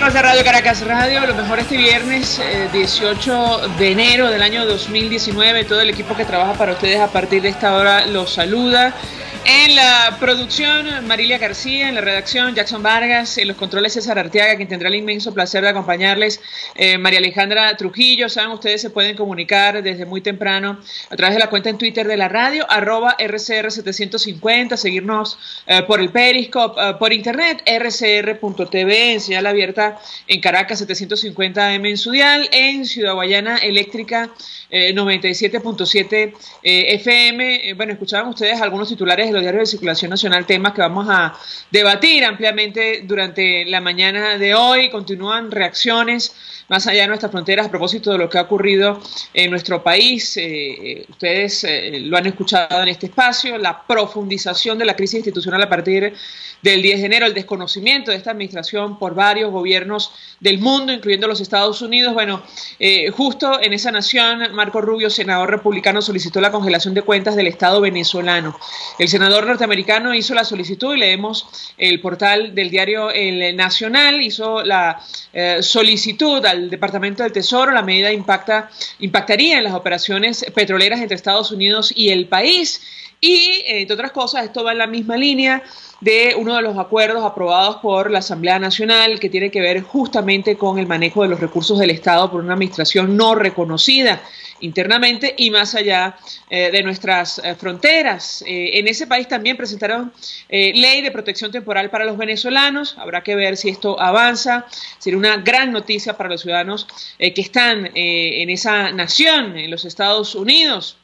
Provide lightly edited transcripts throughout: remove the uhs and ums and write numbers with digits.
amigos de Radio Caracas Radio, lo mejor este viernes 18 de enero del año 2019. Todo el equipo que trabaja para ustedes a partir de esta hora los saluda. En la producción, Marilia García; en la redacción, Jackson Vargas; en los controles, César Arteaga, quien tendrá el inmenso placer de acompañarles, María Alejandra Trujillo. Saben, ustedes se pueden comunicar desde muy temprano a través de la cuenta en Twitter de la radio, @RCR750, seguirnos por el Periscope, por internet, rcr.tv, en señal abierta en Caracas 750 AM en su dial, en Ciudad Guayana Eléctrica 97.7 FM. Bueno, escuchaban ustedes algunos titulares de los diarios de circulación nacional, temas que vamos a debatir ampliamente durante la mañana de hoy. Continúan reacciones más allá de nuestras fronteras a propósito de lo que ha ocurrido en nuestro país. Ustedes lo han escuchado en este espacio, la profundización de la crisis institucional a partir del 10 de enero, el desconocimiento de esta administración por varios gobiernos del mundo, incluyendo los Estados Unidos. Bueno, justo en esa nación, Marco Rubio, senador republicano, solicitó la congelación de cuentas del Estado venezolano. El senador norteamericano hizo la solicitud, y leemos el portal del diario El Nacional, hizo la solicitud al Departamento del Tesoro. La medida impactaría en las operaciones petroleras entre Estados Unidos y el país. Y, entre otras cosas, esto va en la misma línea de uno de los acuerdos aprobados por la Asamblea Nacional, que tiene que ver justamente con el manejo de los recursos del Estado por una administración no reconocida internamente y más allá de nuestras fronteras. En ese país también presentaron ley de protección temporal para los venezolanos. Habrá que ver si esto avanza. Sería una gran noticia para los ciudadanos que están en esa nación, en los Estados Unidos.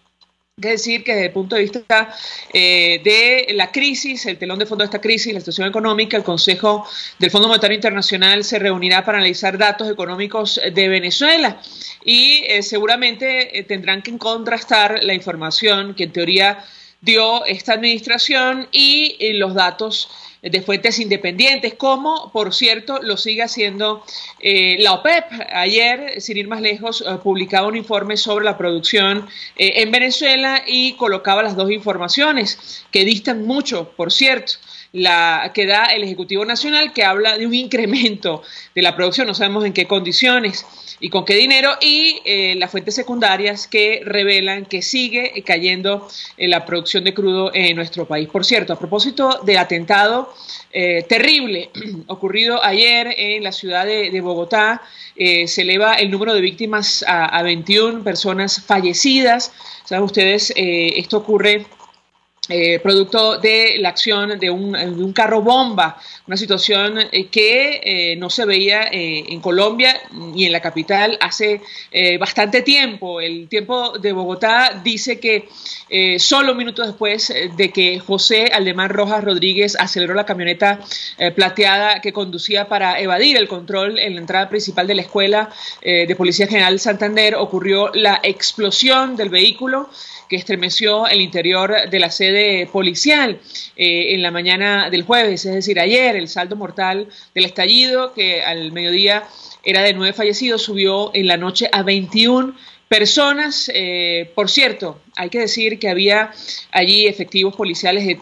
Es decir, que desde el punto de vista de la crisis, el telón de fondo de esta crisis, la situación económica, el Consejo del Fondo Monetario Internacional se reunirá para analizar datos económicos de Venezuela y seguramente tendrán que contrastar la información que en teoría dio esta administración y los datos de fuentes independientes, como por cierto lo sigue haciendo la OPEP. Ayer, sin ir más lejos, publicaba un informe sobre la producción en Venezuela y colocaba las dos informaciones que distan mucho, por cierto. La que da el Ejecutivo Nacional, que habla de un incremento de la producción, no sabemos en qué condiciones y con qué dinero, y las fuentes secundarias que revelan que sigue cayendo la producción de crudo en nuestro país. Por cierto, a propósito del atentado terrible ocurrido ayer en la ciudad de Bogotá, se eleva el número de víctimas a 21 personas fallecidas. Saben ustedes, esto ocurre producto de la acción de un carro bomba, una situación que no se veía en Colombia ni en la capital hace bastante tiempo. El Tiempo de Bogotá dice que solo minutos después de que José Aldemar Rojas Rodríguez aceleró la camioneta plateada que conducía para evadir el control en la entrada principal de la Escuela de Policía General Santander, ocurrió la explosión del vehículo que estremeció el interior de la sede policial en la mañana del jueves, es decir, ayer. El saldo mortal del estallido, que al mediodía era de 9 fallecidos, subió en la noche a 21 personas. Por cierto, hay que decir que había allí efectivos policiales de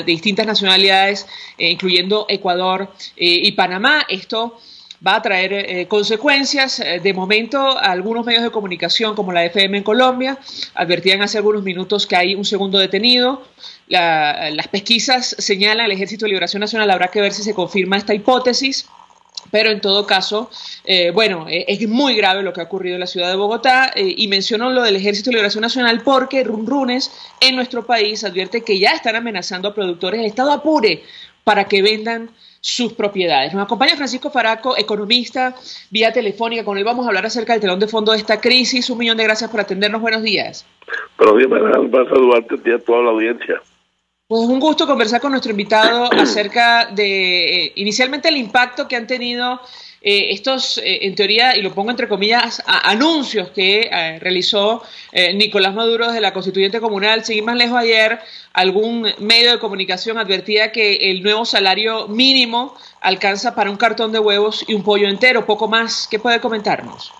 distintas nacionalidades, incluyendo Ecuador y Panamá. Esto va a traer consecuencias. De momento, algunos medios de comunicación, como la FM en Colombia, advertían hace algunos minutos que hay un segundo detenido. Las pesquisas señalan al Ejército de Liberación Nacional. Habrá que ver si se confirma esta hipótesis. Pero en todo caso, es muy grave lo que ha ocurrido en la ciudad de Bogotá, y menciono lo del Ejército de Liberación Nacional porque Runrunes en nuestro país advierte que ya están amenazando a productores. El Estado apure para que vendan sus propiedades. Nos acompaña Francisco Faraco, economista, vía telefónica. Con él vamos a hablar acerca del telón de fondo de esta crisis. 1.000.000 de gracias por atendernos. Buenos días. Buenos días, para saludarte a toda la audiencia. Pues un gusto conversar con nuestro invitado acerca de, inicialmente, el impacto que han tenido estos, en teoría, y lo pongo entre comillas, anuncios que realizó Nicolás Maduro desde la Constituyente Comunal. Sin ir más lejos, ayer algún medio de comunicación advertía que el nuevo salario mínimo alcanza para un cartón de huevos y un pollo entero, poco más. ¿Qué puede comentarnos?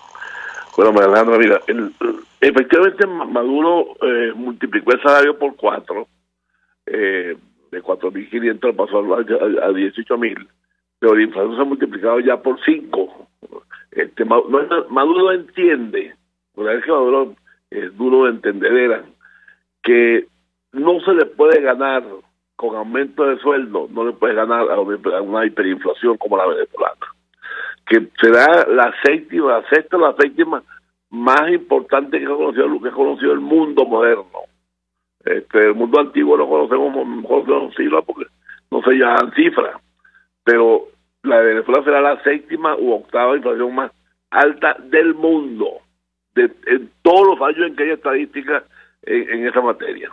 Bueno, Alejandra, mira, efectivamente Maduro multiplicó el salario por 4, de 4.500 pasó a 18.000, pero la inflación se ha multiplicado ya por 5. Maduro entiende, por la vez que Maduro es duro de entender, era que no se le puede ganar con aumento de sueldo, no le puede ganar a una hiperinflación como la venezolana, que será la sexta o la séptima más importante que ha conocido el mundo moderno. El mundo antiguo no conocemos siglos porque no se llaman cifras, pero la de Venezuela será la séptima u octava inflación más alta del mundo, en todos los años en que hay estadísticas en esa materia.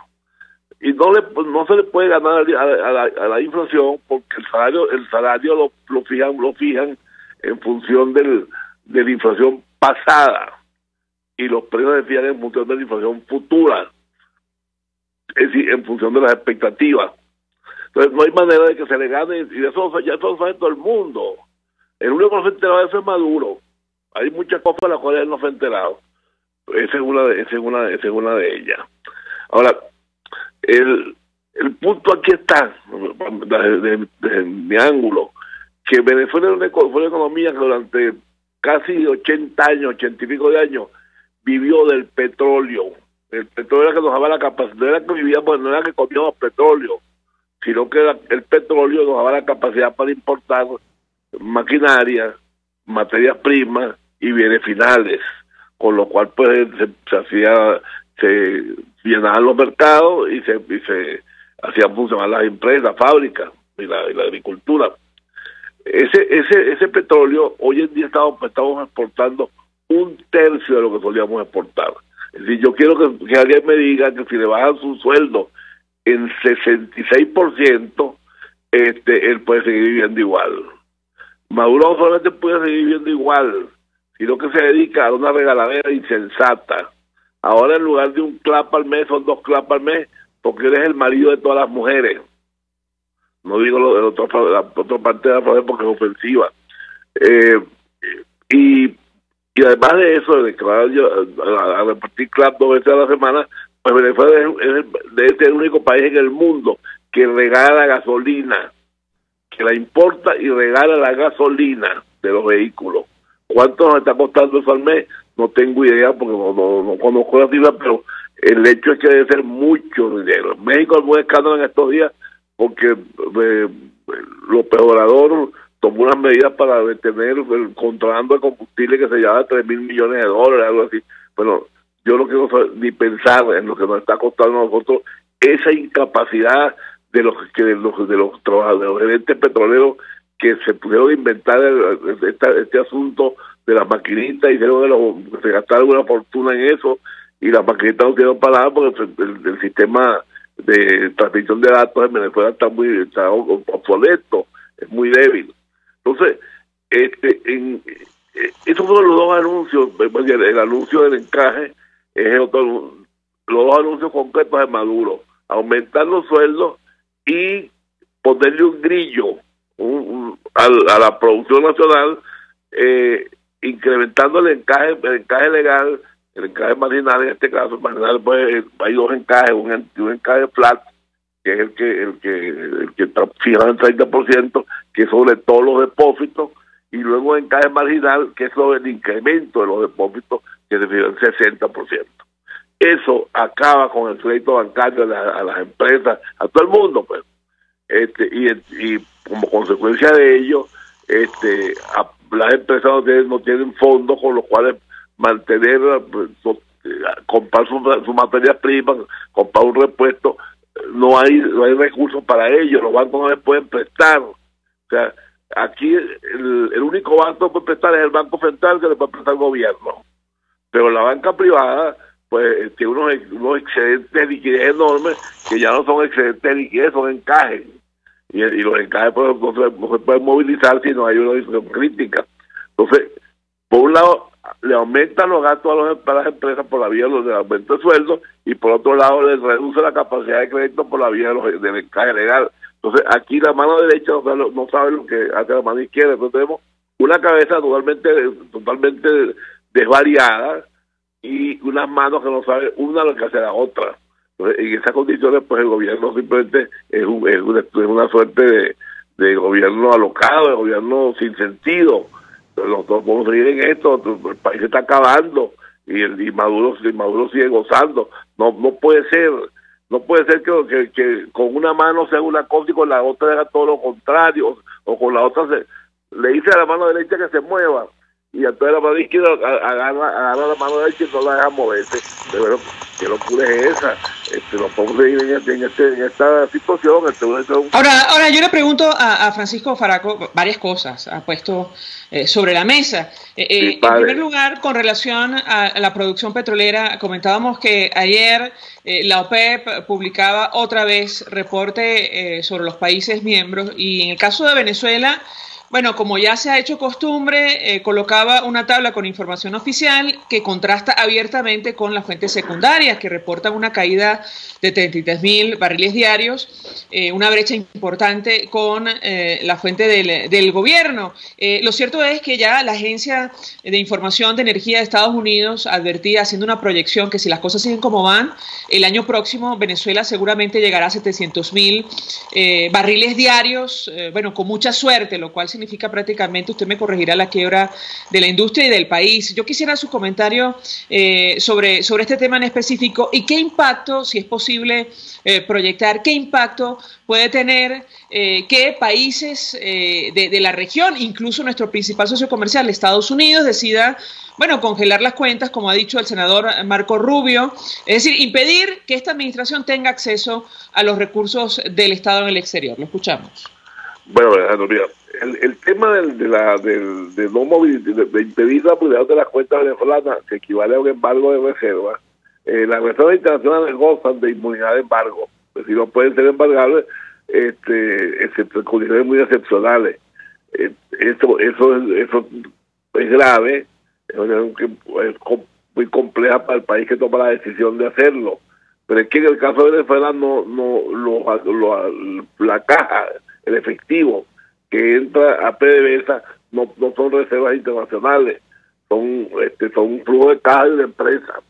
Y no se le puede ganar a la inflación porque el salario lo fijan en función de la inflación pasada y los precios se fijan en función de la inflación futura, es decir, en función de las expectativas. Entonces no hay manera de que se le gane, y eso ya lo sabe todo el mundo. El único que no se ha enterado de eso es Maduro. Hay muchas cosas de las cuales él no se ha enterado. Esa es una de ellas. Ahora, el punto aquí está, desde mi ángulo, que Venezuela fue una economía que durante casi 80 años, 80 y pico de años, vivió del petróleo. El petróleo era que nos daba la capacidad, no era que vivíamos, no era que comíamos petróleo, sino que el petróleo nos daba la capacidad para importar maquinaria, materias primas y bienes finales, con lo cual pues se llenaban los mercados y se hacían funcionar las empresas, fábricas y la agricultura. Ese petróleo hoy en día estamos exportando 1/3 de lo que solíamos exportar. Es decir, yo quiero que alguien me diga que si le bajan su sueldo en 66%, él puede seguir viviendo igual. Maduro no solamente puede seguir viviendo igual, sino que se dedica a una regaladera insensata. Ahora en lugar de un clap al mes, son 2 clap al mes, porque él es el marido de todas las mujeres. No digo la otra parte de la frase porque es ofensiva. Y además de eso, de a repartir clap 2 veces a la semana, pues Venezuela es el único país en el mundo que regala gasolina, que la importa y regala la gasolina de los vehículos. ¿Cuánto nos está costando eso al mes? No tengo idea porque no conozco la cifra, pero el hecho es que debe ser mucho dinero. En México hay un escándalo en estos días porque López Obrador tomó unas medidas para detener el contrabando de combustible que se llama $3,000 millones, algo así. Bueno, yo no quiero ni pensar en lo que nos está costando a nosotros esa incapacidad de los trabajadores, de los gerentes petroleros que se pudieron inventar este asunto de las maquinitas y se gastaron una fortuna en eso y las maquinitas no quedaron para nada porque el sistema de transmisión de datos en Venezuela está obsoleto, es muy débil. Entonces, esos fueron los 2 anuncios. El anuncio del encaje es los 2 anuncios concretos de Maduro: aumentar los sueldos y ponerle un grillo a la producción nacional, incrementando el encaje legal, el encaje marginal. En este caso marginal, pues hay 2 encajes, un encaje flat, que es el que fija el 30%, que es sobre todos los depósitos, y luego un encaje marginal, que es sobre el incremento de los depósitos, que se fija el 60%. Eso acaba con el crédito bancario a las empresas, a todo el mundo, pues. Y como consecuencia de ello, las empresas no tienen fondos con los cuales mantener, comprar sus materias primas, comprar un repuesto. No hay recursos para ello, los bancos no les pueden prestar. O sea, aquí el único banco que puede prestar es el Banco Central, que le puede prestar el gobierno. Pero la banca privada pues tiene unos excedentes de liquidez enormes, que ya no son excedentes de liquidez, son encajes. Y los encajes pues, no se pueden movilizar si no hay una discusión crítica. Entonces, por un lado, le aumentan los gastos para las empresas por la vía del aumento de sueldos, y por otro lado, les reduce la capacidad de crédito por la vía del encaje legal. Entonces, aquí la mano derecha no sabe lo que hace la mano izquierda. Entonces, tenemos una cabeza totalmente desvariada y unas manos que no saben una lo que hace la otra. Entonces, en esas condiciones, pues el gobierno simplemente es una suerte de gobierno alocado, de gobierno sin sentido. Nosotros podemos seguir en esto, el país se está acabando y Maduro sigue gozando. No puede ser. No puede ser que con una mano se haga una cosa y con la otra haga todo lo contrario, o con la otra le dice a la mano derecha que se mueva, y entonces la mano izquierda agarra la mano derecha y no la deja moverse. Pero qué locura es esa. No podemos seguir en esta situación. Ahora yo le pregunto a Francisco Faraco varias cosas, ha puesto sobre la mesa. En primer lugar, con relación a la producción petrolera, comentábamos que ayer la OPEP publicaba otra vez reporte sobre los países miembros, y en el caso de Venezuela, bueno, como ya se ha hecho costumbre, colocaba una tabla con información oficial que contrasta abiertamente con las fuentes secundarias, que reportan una caída de 33.000 barriles diarios, una brecha importante con la fuente del gobierno. Lo cierto es que ya la Agencia de Información de Energía de Estados Unidos advertía, haciendo una proyección, que si las cosas siguen como van, el año próximo Venezuela seguramente llegará a 700.000 barriles diarios, bueno, con mucha suerte, lo cual significa prácticamente, usted me corregirá, la quiebra de la industria y del país. Yo quisiera su comentario sobre este tema en específico, y qué impacto, si es posible proyectar, qué impacto puede tener que países de la región, incluso nuestro principal socio comercial, Estados Unidos, decida, bueno, congelar las cuentas, como ha dicho el senador Marco Rubio, es decir, impedir que esta administración tenga acceso a los recursos del Estado en el exterior. Lo escuchamos. Bueno, Alejandro, mira, el tema de impedir la movilidad de las cuentas venezolanas, que equivale a un embargo de reserva, las reservas internacionales gozan de inmunidad de embargo, es decir, no pueden ser embargables excepto en condiciones muy excepcionales. Eso es grave, es muy compleja para el país que toma la decisión de hacerlo, pero es que en el caso de Venezuela la caja, el efectivo que entra a PDVSA no son reservas internacionales, son un flujo de caja de una empresa.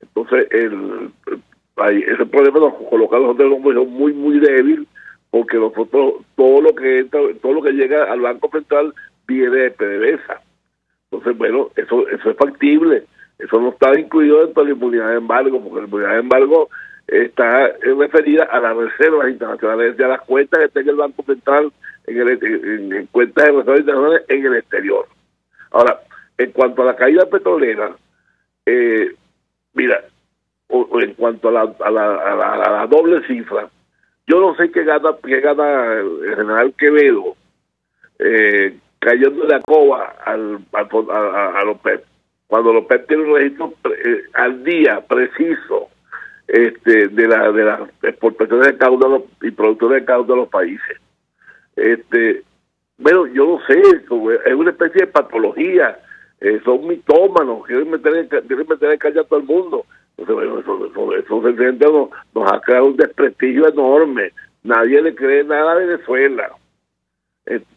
Entonces ese problema nos coloca a nosotros en una posición muy débil, porque nosotros todo lo que llega al Banco Central viene de PDVSA. Entonces, bueno, eso es factible. Eso no está incluido dentro de la inmunidad de embargo, porque la inmunidad de embargo está referida a las reservas internacionales, a las cuentas que tenga el Banco Central en cuentas de reservas internacionales en el exterior. Ahora, en cuanto a la caída petrolera, mira, en cuanto a la doble cifra, yo no sé qué gana el general Quevedo cayendo de la coba a OPEP, cuando OPEP tiene un registro al día preciso de las exportaciones de cada uno y producciones de cada uno de los países. Bueno, yo no sé, es una especie de patología, son mitómanos, quieren meter en calle a todo el mundo. Entonces, bueno, eso sencillamente nos ha creado un desprestigio enorme. Nadie le cree nada a Venezuela.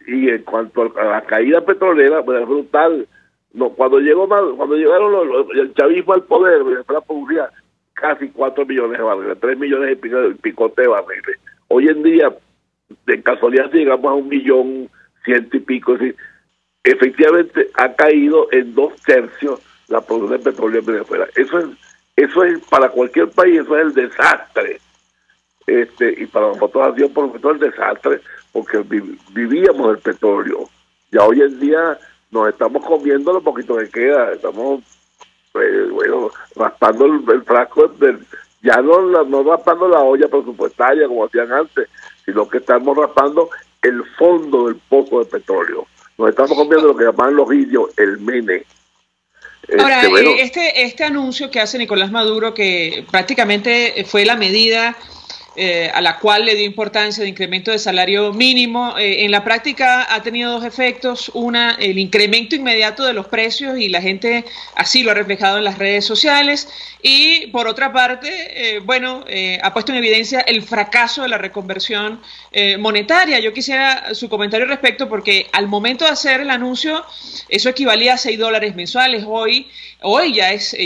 Y en cuanto a la caída petrolera, pues es brutal. Cuando llegaron el chavismo al poder, Venezuela producía casi 4 millones de barriles, 3 millones y picote de barriles. Hoy en día, de casualidad, llegamos a 1.100.000 y pico. Es decir, efectivamente ha caído en 2/3 la producción de petróleo en Venezuela. Eso es para cualquier país, eso es el desastre. Y para nosotros ha sido, por supuesto, el desastre, porque vivíamos el petróleo. Ya hoy en día nos estamos comiendo lo poquito que queda, estamos raspando el frasco, ya no raspando la olla presupuestaria como hacían antes, sino que estamos raspando el fondo del pozo de petróleo. Nos estamos comiendo lo que llaman los indios el mene. Ahora, este anuncio que hace Nicolás Maduro, que prácticamente fue la medida a la cual le dio importancia de incremento de salario mínimo, en la práctica ha tenido dos efectos. Una, el incremento inmediato de los precios, y la gente así lo ha reflejado en las redes sociales, y por otra parte, ha puesto en evidencia el fracaso de la reconversión monetaria. Yo quisiera su comentario al respecto, porque al momento de hacer el anuncio eso equivalía a $6 mensuales. Hoy ya es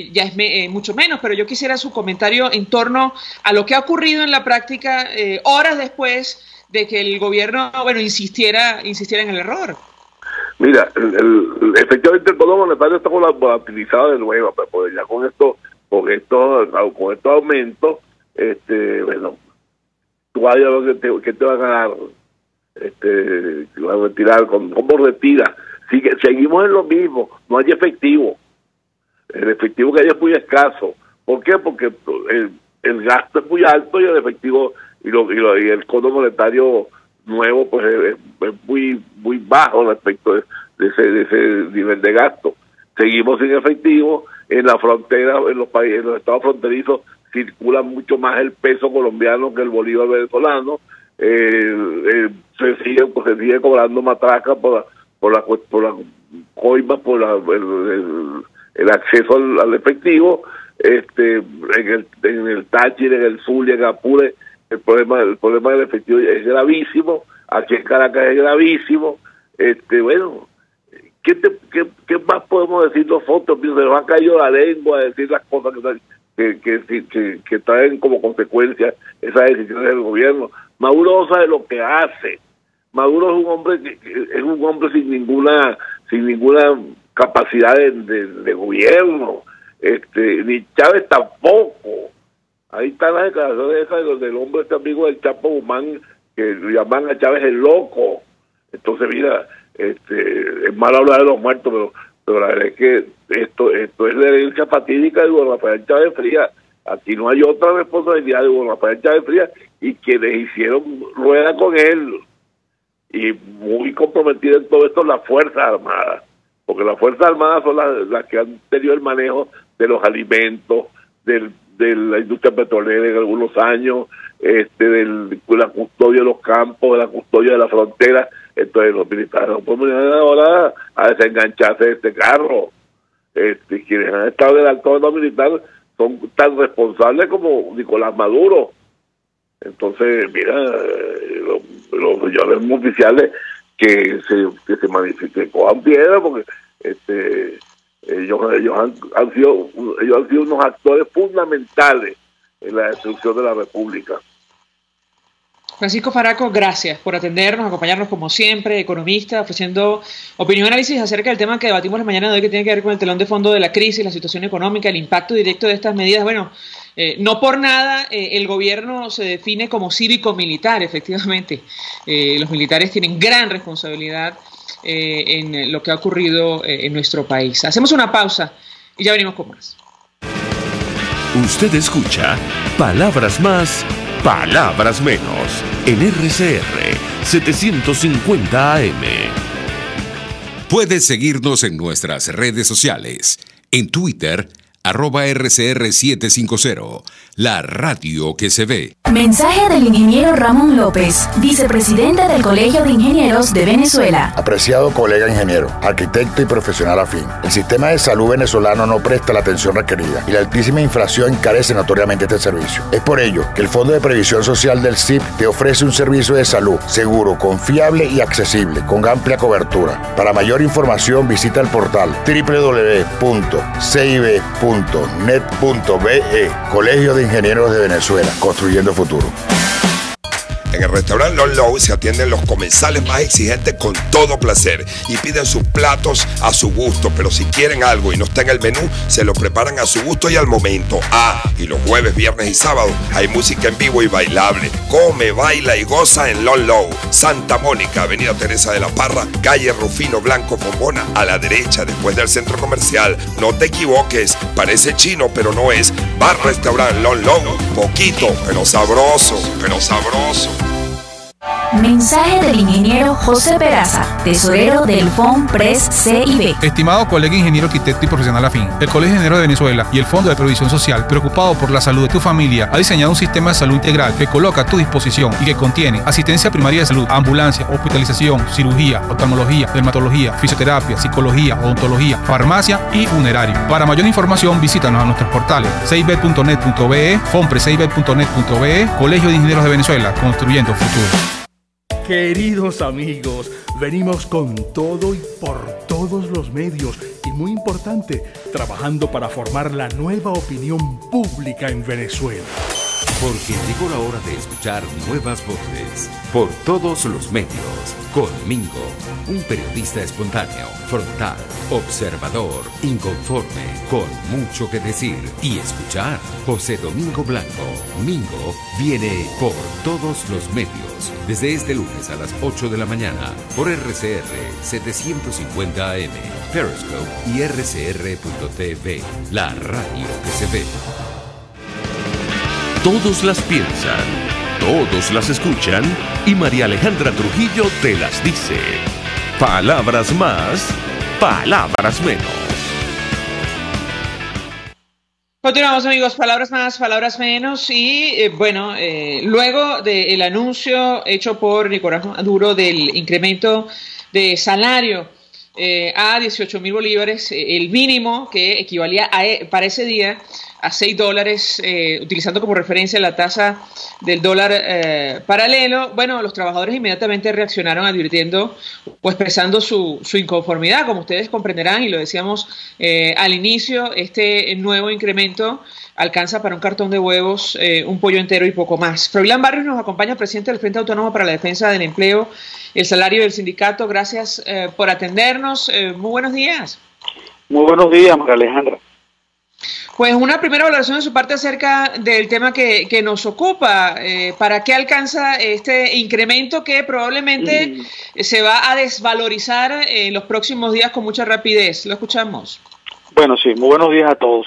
mucho menos, pero yo quisiera su comentario en torno a lo que ha ocurrido en la práctica horas después de que el gobierno, bueno, insistiera en el error. Mira, efectivamente el Fondo Monetario está volatilizado de nuevo, pues ya con estos aumentos, bueno, tú vas a ver que te van a dar, van a retirar, ¿cómo retira? Seguimos en lo mismo, no hay efectivo. El efectivo que hay es muy escaso. ¿Por qué? Porque el gasto es muy alto y el efectivo y el Fondo Monetario nuevo pues es muy bajo respecto de ese nivel de gasto. Seguimos sin efectivo. En la frontera, en los estados fronterizos circula mucho más el peso colombiano que el bolívar venezolano. Se sigue cobrando matraca por la coima, por el acceso al efectivo. En el Táchira, en el Zulia, en Apure, el problema del efectivo es gravísimo. Aquí en Caracas es gravísimo. Bueno, ¿qué más podemos decir nosotros? Se nos ha caído la lengua a decir las cosas que traen como consecuencia esas decisiones del gobierno. Maduro no sabe lo que hace. Maduro es un hombre sin ninguna capacidad de gobierno. Ni Chávez tampoco. Ahí están las declaraciones esas del hombre amigo del Chapo Guzmán, que llaman a Chávez el loco. Entonces, mira, es malo hablar de los muertos, pero la verdad es que esto es la herencia fatídica de Hugo Rafael Chávez Frías. Aquí no hay otra responsabilidad de Hugo Rafael Chávez Frías y quienes hicieron rueda con él. Y muy comprometida en todo esto las Fuerzas Armadas, porque las Fuerzas Armadas son las que han tenido el manejo de los alimentos, de la industria petrolera en algunos años, de la custodia de los campos, de la custodia de la frontera. Entonces los militares no pueden venir ahora a desengancharse de este carro. Quienes han estado del alto mando militar son tan responsables como Nicolás Maduro. Entonces, mira, los señores oficiales que se manifiesten, que cojan piedra, porque ellos han sido unos actores fundamentales en la destrucción de la República. Francisco Faraco, gracias por atendernos, acompañarnos como siempre, economista, ofreciendo opinión y análisis acerca del tema que debatimos la mañana de hoy, que tiene que ver con el telón de fondo de la crisis, la situación económica, el impacto directo de estas medidas. Bueno, no por nada el gobierno se define como cívico-militar, efectivamente. Los militares tienen gran responsabilidad en lo que ha ocurrido en nuestro país. Hacemos una pausa y ya venimos con más. Usted escucha Palabras Más, Palabras Menos en RCR 750 AM. Puedes seguirnos en nuestras redes sociales. En Twitter, @RCR750, la radio que se ve. Mensaje del ingeniero Ramón López, vicepresidente del Colegio de Ingenieros de Venezuela. Apreciado colega ingeniero, arquitecto y profesional afín, el sistema de salud venezolano no presta la atención requerida y la altísima inflación encarece notoriamente este servicio. Es por ello que el Fondo de Previsión Social del CIP te ofrece un servicio de salud seguro, confiable y accesible, con amplia cobertura. Para mayor información visita el portal www.cib.net.be, Colegio de Ingenieros de Venezuela, construyendo futuro. En el restaurante Lon Low se atienden los comensales más exigentes con todo placer y piden sus platos a su gusto, pero si quieren algo y no está en el menú, se lo preparan a su gusto y al momento. Y los jueves, viernes y sábados hay música en vivo y bailable. Come, baila y goza en Lon Low, Santa Mónica, Avenida Teresa de la Parra, calle Rufino Blanco Fombona, a la derecha después del centro comercial. No te equivoques, parece chino pero no es. Bar Restaurant Lon Low, poquito pero sabroso, pero sabroso. Mensaje del ingeniero José Peraza, tesorero del FONPRES CIB. Estimado colega ingeniero, arquitecto y profesional afín, el Colegio de Ingenieros de Venezuela y el Fondo de Previsión Social, preocupado por la salud de tu familia, ha diseñado un sistema de salud integral que coloca a tu disposición y que contiene asistencia primaria de salud, ambulancia, hospitalización, cirugía, oftalmología, dermatología, fisioterapia, psicología, odontología, farmacia y funerario. Para mayor información, visítanos a nuestros portales cib.net.be, fonprescib.net.be, Colegio de Ingenieros de Venezuela, construyendo futuro. Queridos amigos, venimos con todo y por todos los medios y muy importante, trabajando para formar la nueva opinión pública en Venezuela. Porque llegó la hora de escuchar nuevas voces por todos los medios. Con Mingo, un periodista espontáneo, frontal, observador, inconforme, con mucho que decir y escuchar. José Domingo Blanco, Mingo, viene por todos los medios. Desde este lunes a las 8 de la mañana por RCR 750 AM, Periscope y RCR.tv, la radio que se ve. Todos las piensan, todos las escuchan y María Alejandra Trujillo te las dice. Palabras más, palabras menos. Continuamos, amigos, palabras más, palabras menos y luego del anuncio hecho por Nicolás Maduro del incremento de salario a 18.000 bolívares, el mínimo que equivalía para ese día a $6, utilizando como referencia la tasa del dólar paralelo. Bueno, los trabajadores inmediatamente reaccionaron advirtiendo o expresando su inconformidad, como ustedes comprenderán, y lo decíamos al inicio, este nuevo incremento alcanza para un cartón de huevos, un pollo entero y poco más. Froilán Barrios nos acompaña, presidente del Frente Autónomo para la Defensa del Empleo, el Salario del Sindicato. Gracias por atendernos. Muy buenos días. Muy buenos días, María Alejandra. Pues una primera valoración de su parte acerca del tema que nos ocupa. ¿Para qué alcanza este incremento que probablemente se va a desvalorizar en los próximos días con mucha rapidez? Lo escuchamos. Bueno, sí, muy buenos días a todos.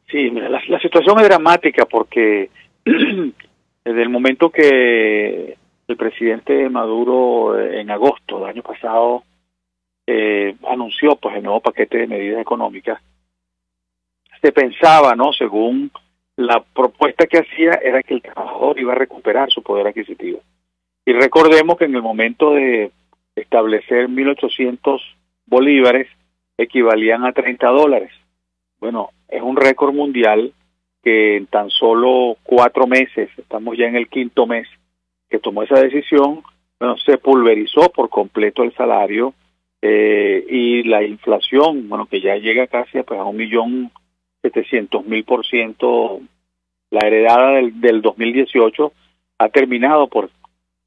Sí, mira, la situación es dramática porque desde el momento que el presidente Maduro en agosto del año pasado anunció pues el nuevo paquete de medidas económicas, se pensaba, ¿no?, según la propuesta que hacía, era que el trabajador iba a recuperar su poder adquisitivo. Y recordemos que en el momento de establecer 1.800 bolívares equivalían a $30. Bueno, es un récord mundial que en tan solo 4 meses, estamos ya en el 5º mes que tomó esa decisión, bueno, se pulverizó por completo el salario y la inflación, bueno, que ya llega casi pues, a 1.700.000%, la heredada del 2018 ha terminado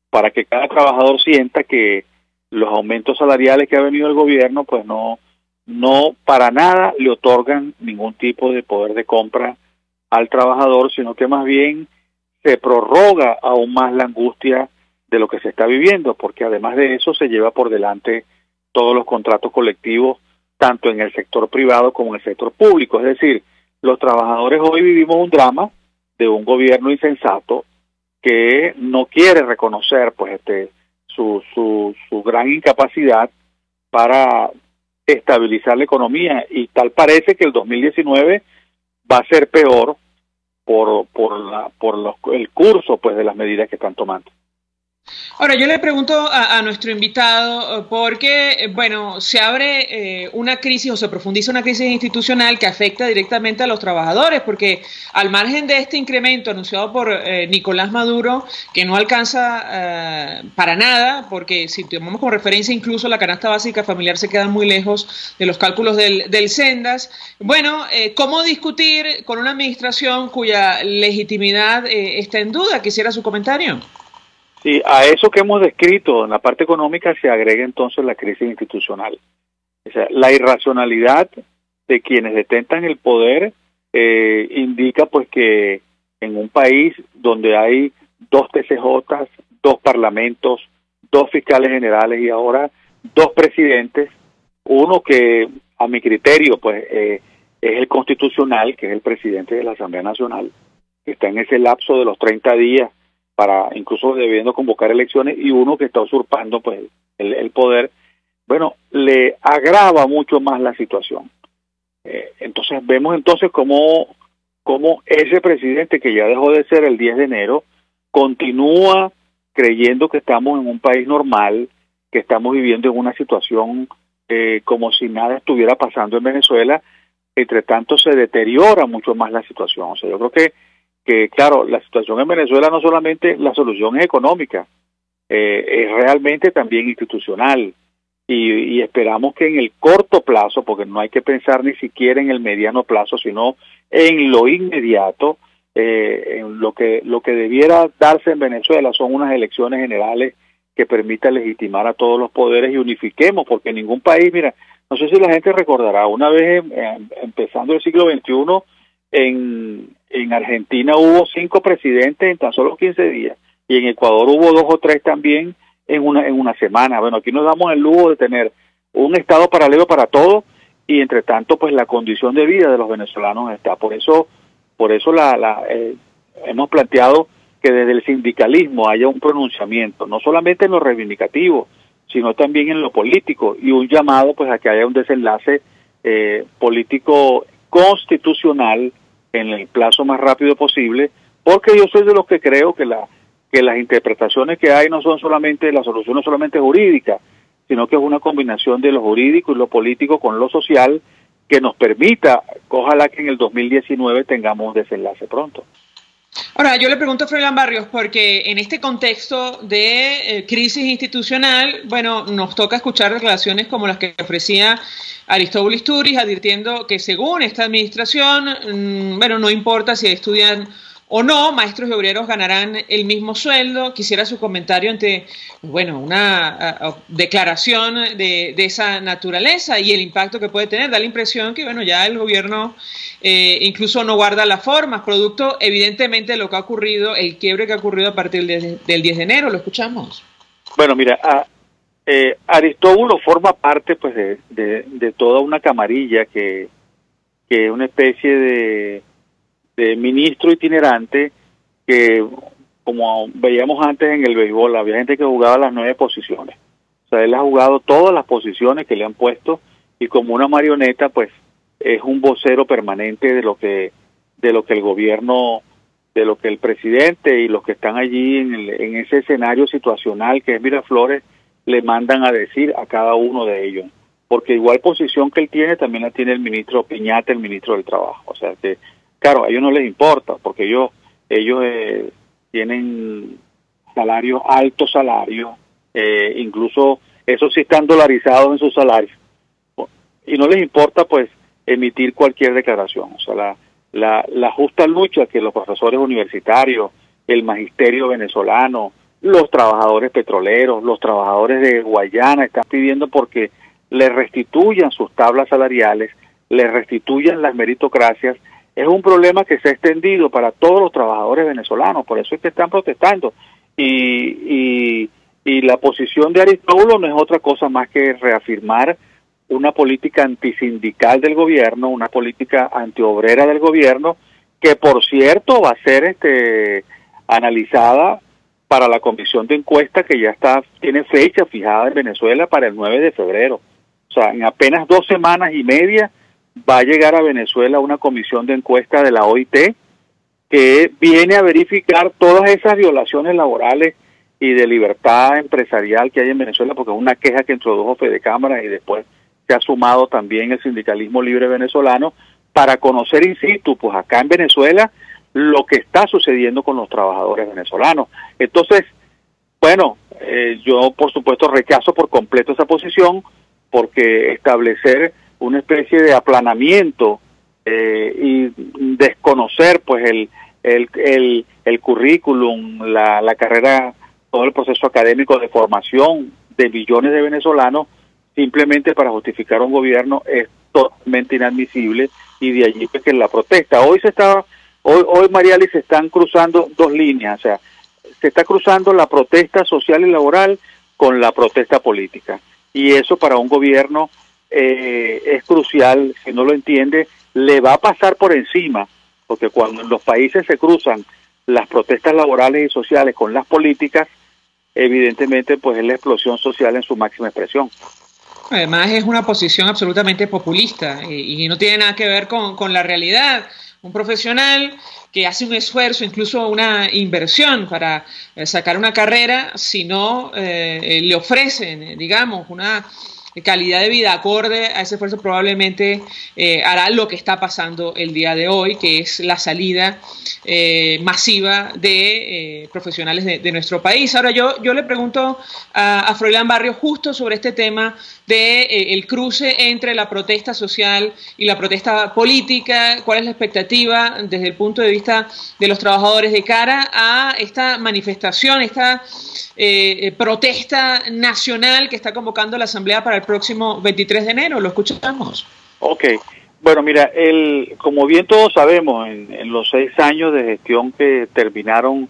para que cada trabajador sienta que los aumentos salariales que ha venido el gobierno pues no para nada le otorgan ningún tipo de poder de compra al trabajador, sino que más bien se prorroga aún más la angustia de lo que se está viviendo, porque además de eso se lleva por delante todos los contratos colectivos, tanto en el sector privado como en el sector público. Es decir, los trabajadores hoy vivimos un drama de un gobierno insensato que no quiere reconocer pues su gran incapacidad para estabilizar la economía, y tal parece que el 2019 va a ser peor por el curso pues de las medidas que están tomando. Ahora, yo le pregunto a nuestro invitado, porque, bueno, se abre una crisis o se profundiza una crisis institucional que afecta directamente a los trabajadores, porque al margen de este incremento anunciado por Nicolás Maduro, que no alcanza para nada, porque si tomamos como referencia incluso la canasta básica familiar se queda muy lejos de los cálculos del Sendas, bueno, ¿cómo discutir con una administración cuya legitimidad está en duda? Quisiera su comentario. Sí, a eso que hemos descrito en la parte económica se agrega entonces la crisis institucional. O sea, la irracionalidad de quienes detentan el poder indica pues que en un país donde hay 2 TCJs, 2 parlamentos, 2 fiscales generales y ahora 2 presidentes, uno que a mi criterio pues es el constitucional, que es el presidente de la Asamblea Nacional, que está en ese lapso de los 30 días para incluso debiendo convocar elecciones, y uno que está usurpando pues el poder, bueno, le agrava mucho más la situación. Entonces vemos entonces cómo ese presidente, que ya dejó de ser el 10 de enero, continúa creyendo que estamos en un país normal, que estamos viviendo en una situación como si nada estuviera pasando en Venezuela. Entre tanto se deteriora mucho más la situación. O sea, yo creo que claro, la situación en Venezuela no solamente la solución es económica, es realmente también institucional, y esperamos que en el corto plazo, porque no hay que pensar ni siquiera en el mediano plazo, sino en lo inmediato, lo que debiera darse en Venezuela son unas elecciones generales que permitan legitimar a todos los poderes y unifiquemos, porque en ningún país, mira, no sé si la gente recordará, una vez empezando el siglo XXI, en Argentina hubo 5 presidentes en tan solo 15 días, y en Ecuador hubo 2 o 3 también en una semana. Bueno, aquí nos damos el lujo de tener un estado paralelo para todo, y entre tanto, pues la condición de vida de los venezolanos está. Por eso hemos planteado que desde el sindicalismo haya un pronunciamiento, no solamente en lo reivindicativo, sino también en lo político, y un llamado pues a que haya un desenlace político constitucional en el plazo más rápido posible, porque yo soy de los que creo que las interpretaciones que hay no son solamente, la solución no solamente jurídica, sino que es una combinación de lo jurídico y lo político con lo social que nos permita, ojalá que en el 2019 tengamos un desenlace pronto. Ahora, yo le pregunto a Froilán Barrios, porque en este contexto de crisis institucional, bueno, nos toca escuchar declaraciones como las que ofrecía Aristóbulo Istúriz, advirtiendo que según esta administración, bueno, no importa si estudian o no, maestros y obreros ganarán el mismo sueldo. Quisiera su comentario ante, bueno, una declaración de esa naturaleza y el impacto que puede tener. Da la impresión que, bueno, ya el gobierno incluso no guarda las formas, producto evidentemente de lo que ha ocurrido, el quiebre que ha ocurrido a partir del 10 de enero. ¿Lo escuchamos? Bueno, mira, Aristóbulo forma parte pues de toda una camarilla que es una especie de ministro itinerante que, como veíamos antes en el béisbol, había gente que jugaba las 9 posiciones. O sea, él ha jugado todas las posiciones que le han puesto, y como una marioneta, pues, es un vocero permanente de lo que el gobierno, de lo que el presidente y los que están allí en ese escenario situacional que es Miraflores, le mandan a decir a cada uno de ellos. Porque igual posición que él tiene, también la tiene el ministro Piñate, el ministro del Trabajo. O sea que, claro, a ellos no les importa, porque ellos tienen salarios, altos salarios, incluso esos sí están dolarizados en sus salarios, y no les importa pues emitir cualquier declaración. O sea, la justa lucha que los profesores universitarios, el magisterio venezolano, los trabajadores petroleros, los trabajadores de Guayana están pidiendo porque les restituyan sus tablas salariales, les restituyan las meritocracias. Es un problema que se ha extendido para todos los trabajadores venezolanos, por eso es que están protestando. Y la posición de Aristóbulo no es otra cosa más que reafirmar una política antisindical del gobierno, una política antiobrera del gobierno, que por cierto va a ser analizada para la comisión de encuesta que ya tiene fecha fijada en Venezuela para el 9 de febrero. O sea, en apenas 2 semanas y media va a llegar a Venezuela una comisión de encuesta de la OIT que viene a verificar todas esas violaciones laborales y de libertad empresarial que hay en Venezuela, porque es una queja que introdujo Fedecámara y después se ha sumado también el sindicalismo libre venezolano, para conocer in situ, pues acá en Venezuela, lo que está sucediendo con los trabajadores venezolanos. Entonces, bueno, yo por supuesto rechazo por completo esa posición, porque establecer una especie de aplanamiento y desconocer pues el currículum, la carrera, todo el proceso académico de formación de millones de venezolanos simplemente para justificar un gobierno es totalmente inadmisible, y de allí pues que la protesta. Hoy Mariali, se están cruzando 2 líneas, o sea, se está cruzando la protesta social y laboral con la protesta política, y eso para un gobierno es crucial. Si no lo entiende, le va a pasar por encima, porque cuando en los países se cruzan las protestas laborales y sociales con las políticas, evidentemente pues es la explosión social en su máxima expresión. Además es una posición absolutamente populista y no tiene nada que ver con la realidad. Un profesional que hace un esfuerzo, incluso una inversión para sacar una carrera, si no le ofrecen, digamos, una calidad de vida acorde a ese esfuerzo, probablemente hará lo que está pasando el día de hoy, que es la salida masiva de profesionales de nuestro país. Ahora yo le pregunto a Froilán Barrios justo sobre este tema de el cruce entre la protesta social y la protesta política. ¿Cuál es la expectativa desde el punto de vista de los trabajadores de cara a esta manifestación, esta protesta nacional que está convocando la Asamblea para el próximo 23 de enero? Lo escuchamos. Ok. Bueno, mira, como bien todos sabemos, en los 6 años de gestión que terminaron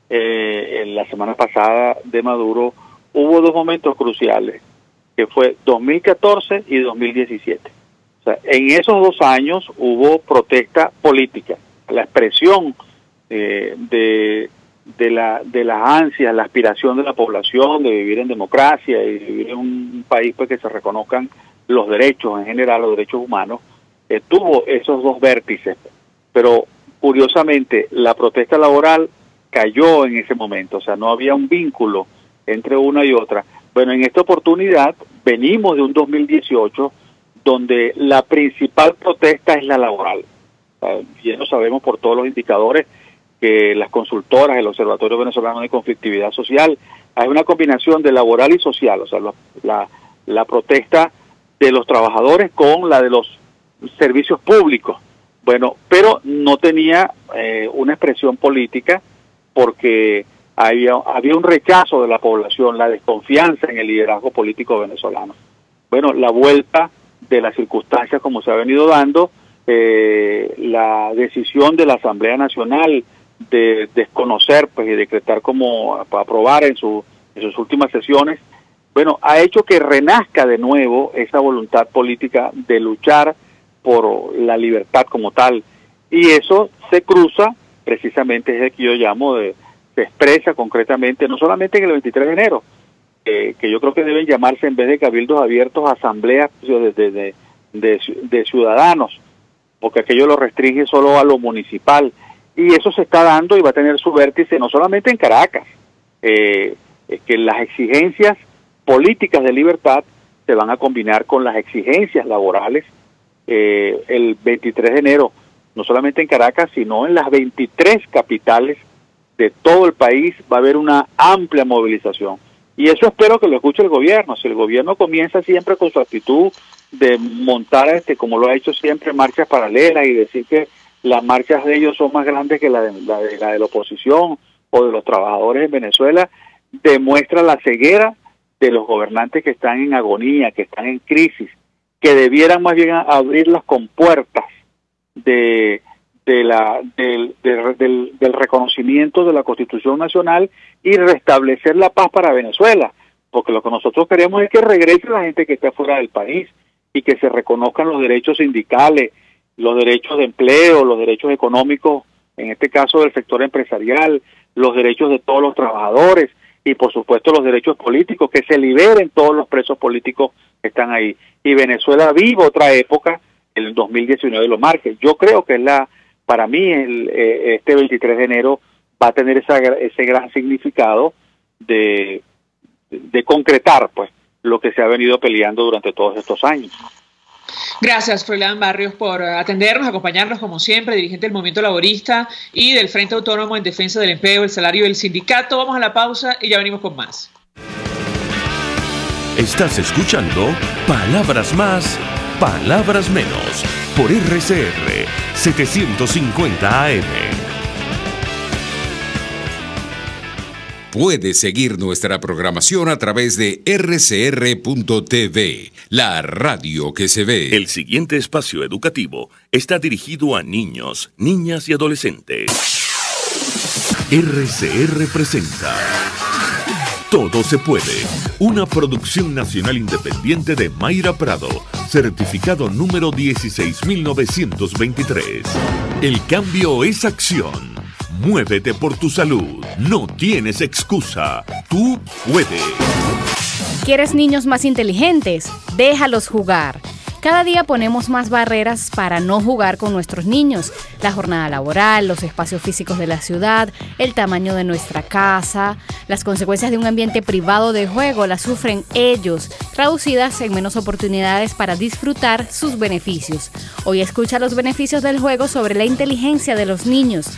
en la semana pasada de Maduro, hubo 2 momentos cruciales, que fue 2014 y 2017. O sea, en esos 2 años hubo protesta política, la expresión de las ansias, la aspiración de la población de vivir en democracia y vivir en un país pues que se reconozcan los derechos en general, los derechos humanos. Tuvo esos 2 vértices, pero curiosamente la protesta laboral cayó en ese momento, o sea, no había un vínculo entre una y otra. Bueno, en esta oportunidad venimos de un 2018 donde la principal protesta es la laboral. Ya lo sabemos por todos los indicadores que las consultoras, el Observatorio Venezolano de Conflictividad Social, hay una combinación de laboral y social, o sea, la protesta de los trabajadores con la de los servicios públicos. Bueno, pero no tenía una expresión política porque había un rechazo de la población, la desconfianza en el liderazgo político venezolano. Bueno, la vuelta de las circunstancias como se ha venido dando, la decisión de la Asamblea Nacional de desconocer pues y decretar como para aprobar en sus últimas sesiones, bueno, ha hecho que renazca de nuevo esa voluntad política de luchar por la libertad como tal, y eso se cruza precisamente, es el que yo llamo se expresa concretamente, no solamente en el 23 de enero, que yo creo que deben llamarse en vez de cabildos abiertos, asambleas de ciudadanos, porque aquello lo restringe solo a lo municipal, y eso se está dando y va a tener su vértice no solamente en Caracas, que las exigencias políticas de libertad se van a combinar con las exigencias laborales. El 23 de enero, no solamente en Caracas, sino en las 23 capitales de todo el país va a haber una amplia movilización. Y eso espero que lo escuche el gobierno. Si el gobierno comienza siempre con su actitud de montar, como lo ha hecho siempre, marchas paralelas y decir que las marchas de ellos son más grandes que la de la oposición o de los trabajadores en Venezuela, demuestra la ceguera de los gobernantes que están en agonía, que están en crisis, que debieran más bien abrir las compuertas del reconocimiento de la Constitución Nacional y restablecer la paz para Venezuela, porque lo que nosotros queremos es que regrese la gente que está fuera del país y que se reconozcan los derechos sindicales, los derechos de empleo, los derechos económicos, en este caso del sector empresarial, los derechos de todos los trabajadores y por supuesto los derechos políticos, que se liberen todos los presos políticos que están ahí. Y Venezuela vive otra época, el 2019 lo marque. Yo creo que para mí este 23 de enero va a tener ese gran significado de concretar pues lo que se ha venido peleando durante todos estos años. Gracias, Froilán Barrios, por atendernos, acompañarnos como siempre, dirigente del Movimiento Laborista y del Frente Autónomo en Defensa del Empleo, el Salario y el Sindicato. Vamos a la pausa y ya venimos con más. Estás escuchando Palabras Más, Palabras Menos, por RCR 750 AM. Puedes seguir nuestra programación a través de rcr.tv, la radio que se ve. El siguiente espacio educativo está dirigido a niños, niñas y adolescentes. RCR presenta Todo se puede, una producción nacional independiente de Mayra Prado, certificado número 16923. El cambio es acción. Muévete por tu salud. No tienes excusa. Tú puedes. ¿Quieres niños más inteligentes? Déjalos jugar. Cada día ponemos más barreras para no jugar con nuestros niños. La jornada laboral, los espacios físicos de la ciudad, el tamaño de nuestra casa, las consecuencias de un ambiente privado de juego las sufren ellos, traducidas en menos oportunidades para disfrutar sus beneficios. Hoy escucha los beneficios del juego sobre la inteligencia de los niños.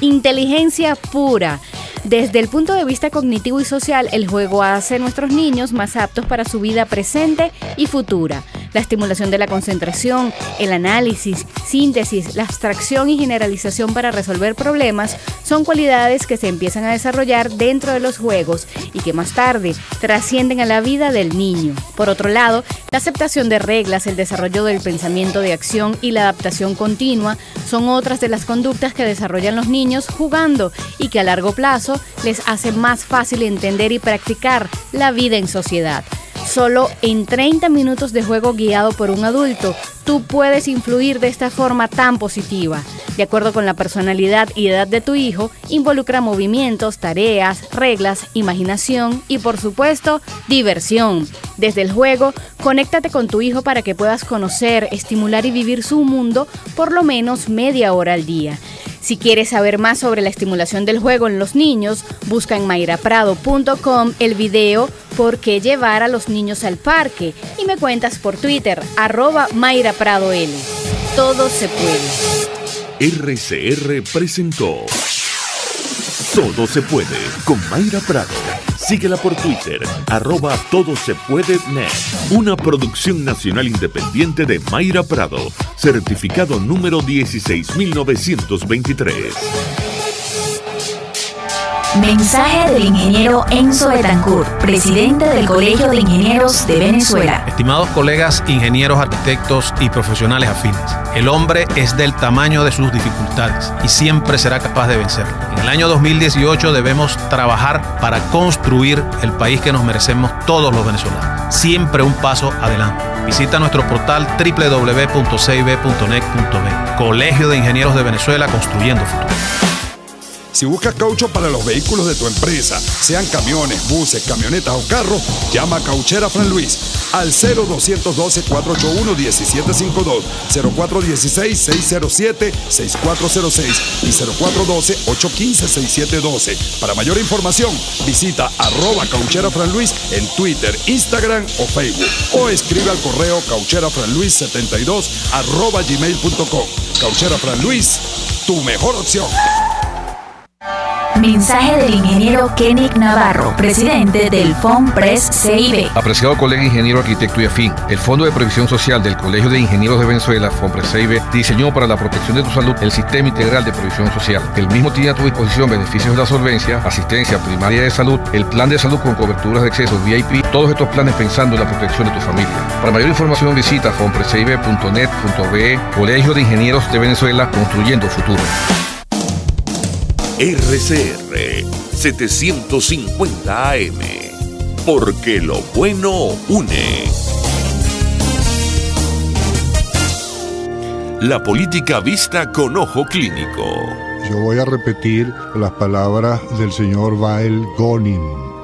Inteligencia pura. Desde el punto de vista cognitivo y social, el juego hace a nuestros niños más aptos para su vida presente y futura. La estimulación de la concentración, el análisis, síntesis, la abstracción y generalización para resolver problemas son cualidades que se empiezan a desarrollar dentro de los juegos y que más tarde trascienden a la vida del niño. Por otro lado, la aceptación de reglas, el desarrollo del pensamiento de acción y la adaptación continua son otras de las conductas que desarrollan los niños jugando y que a largo plazo les hace más fácil entender y practicar la vida en sociedad. Solo en 30 minutos de juego guiado por un adulto, tú puedes influir de esta forma tan positiva. De acuerdo con la personalidad y edad de tu hijo, involucra movimientos, tareas, reglas, imaginación y, por supuesto, diversión. Desde el juego, conéctate con tu hijo para que puedas conocer, estimular y vivir su mundo por lo menos media hora al día. Si quieres saber más sobre la estimulación del juego en los niños, busca en mayraprado.com el video ¿Por qué llevar a los niños al parque? Y me cuentas por Twitter, @MayraPradoL. Todo se puede. RCR presentó Todo se puede con Mayra Prado. Síguela por Twitter, @TodoSePuedeNet. Una producción nacional independiente de Mayra Prado, certificado número 16923. Mensaje del ingeniero Enzo Betancourt, presidente del Colegio de Ingenieros de Venezuela. Estimados colegas, ingenieros, arquitectos y profesionales afines, el hombre es del tamaño de sus dificultades y siempre será capaz de vencerlo. En el año 2018 debemos trabajar para construir el país que nos merecemos todos los venezolanos. Siempre un paso adelante. Visita nuestro portal www.cib.net.be. Colegio de Ingenieros de Venezuela, construyendo futuro. Si buscas caucho para los vehículos de tu empresa, sean camiones, buses, camionetas o carros, llama a Cauchera Fran Luis al 0212-481-1752, 0416-607-6406 y 0412-815-6712. Para mayor información, visita @Cauchera Fran Luis en Twitter, Instagram o Facebook o escribe al correo caucherafranluis72@gmail.com. Cauchera Fran Luis, tu mejor opción. Mensaje del ingeniero Kenick Navarro, presidente del FONPRES CIB. Apreciado colega ingeniero, arquitecto y afín, el Fondo de Previsión Social del Colegio de Ingenieros de Venezuela, FONPRES CIB, diseñó para la protección de tu salud el Sistema Integral de Previsión Social. El mismo tiene a tu disposición beneficios de la solvencia, asistencia primaria de salud, el plan de salud con coberturas de acceso VIP, todos estos planes pensando en la protección de tu familia. Para mayor información visita fonprescib.net.be, Colegio de Ingenieros de Venezuela, construyendo futuro. RCR 750 AM, porque lo bueno une. La política vista con ojo clínico. Yo voy a repetir las palabras del señor Wael Gonin.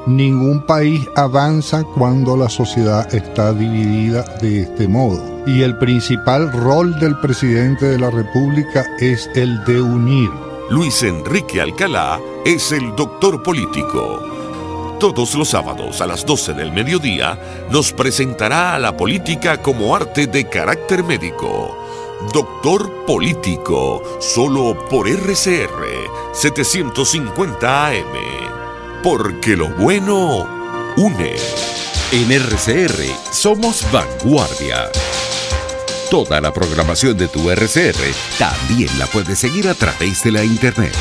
Ningún país avanza cuando la sociedad está dividida de este modo. Y el principal rol del presidente de la República es el de unir. Luis Enrique Alcalá es el doctor político. Todos los sábados a las 12 del mediodía nos presentará a la política como arte de carácter médico. Doctor Político, solo por RCR 750 AM. Porque lo bueno une. En RCR somos vanguardia. Toda la programación de tu RCR también la puedes seguir a través de la internet.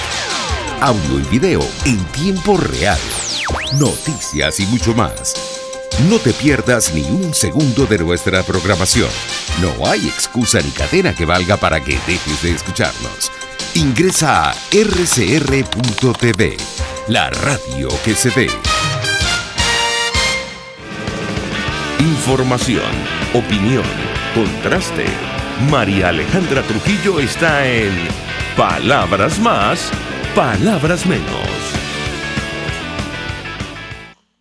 Audio y video en tiempo real. Noticias y mucho más. No te pierdas ni un segundo de nuestra programación. No hay excusa ni cadena que valga para que dejes de escucharnos. Ingresa a rcr.tv, la radio que se ve. Información, opinión, contraste. María Alejandra Trujillo está en Palabras Más, Palabras Menos.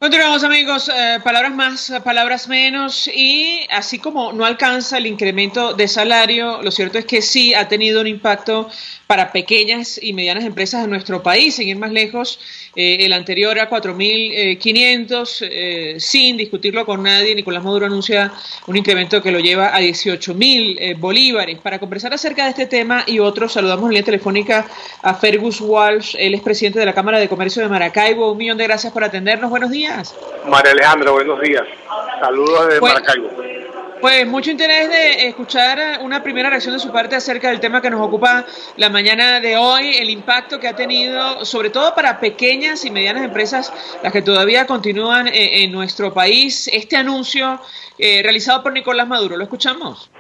Continuamos, amigos. Palabras más, palabras menos. Y así como no alcanza el incremento de salario, lo cierto es que sí ha tenido un impacto para pequeñas y medianas empresas de nuestro país. Sin ir más lejos, el anterior a 4.500, sin discutirlo con nadie. Nicolás Maduro anuncia un incremento que lo lleva a 18.000 bolívares. Para conversar acerca de este tema y otros, saludamos en línea telefónica a Fergus Walsh. Él es presidente de la Cámara de Comercio de Maracaibo. 1.000.000 de gracias por atendernos. Buenos días. María Alejandra, buenos días. Saludos desde Maracaibo. Pues mucho interés de escuchar una primera reacción de su parte acerca del tema que nos ocupa la mañana de hoy, el impacto que ha tenido, sobre todo para pequeñas y medianas empresas, las que todavía continúan en nuestro país, este anuncio realizado por Nicolás Maduro. ¿Lo escuchamos?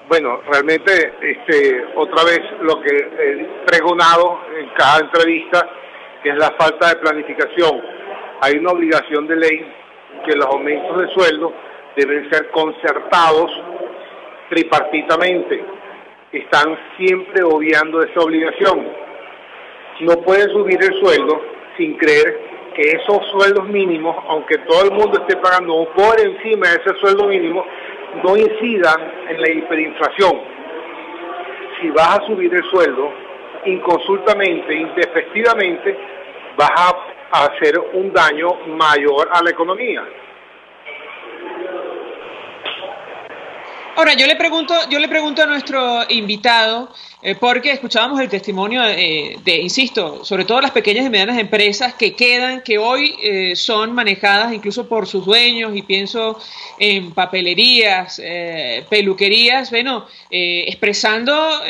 Bueno, realmente otra vez lo que he pregonado en cada entrevista, que es la falta de planificación. Hay una obligación de ley que los aumentos de sueldo deben ser concertados tripartitamente. Están siempre obviando esa obligación. No puede subir el sueldo sin creer que esos sueldos mínimos, aunque todo el mundo esté pagando por encima de ese sueldo mínimo, no incidan en la hiperinflación. Si vas a subir el sueldo inconsultamente, intempestivamente, vas a hacer un daño mayor a la economía. Ahora, yo le pregunto a nuestro invitado, porque escuchábamos el testimonio insisto, sobre todo las pequeñas y medianas empresas que hoy son manejadas incluso por sus dueños, y pienso en papelerías, peluquerías, bueno, expresando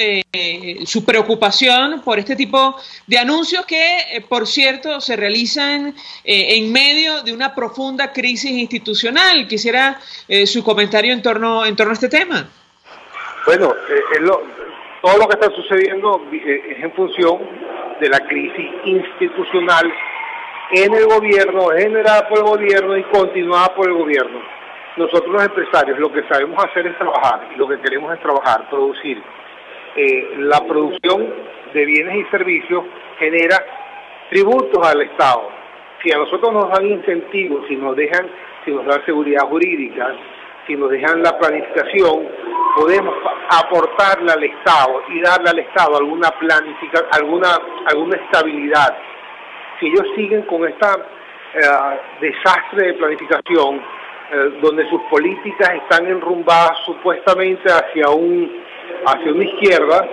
su preocupación por este tipo de anuncios que, por cierto, se realizan en medio de una profunda crisis institucional. Quisiera su comentario en torno a este tema. Bueno, todo lo que está sucediendo es en función de la crisis institucional en el gobierno, generada por el gobierno y continuada por el gobierno. Nosotros los empresarios lo que sabemos hacer es trabajar, y lo que queremos es trabajar, producir. La producción de bienes y servicios genera tributos al Estado. Si a nosotros nos dan incentivos, si nos dan seguridad jurídica, si nos dejan la planificación, podemos aportarle al Estado y darle al Estado alguna estabilidad. Si ellos siguen con esta desastre de planificación, donde sus políticas están enrumbadas supuestamente hacia una izquierda,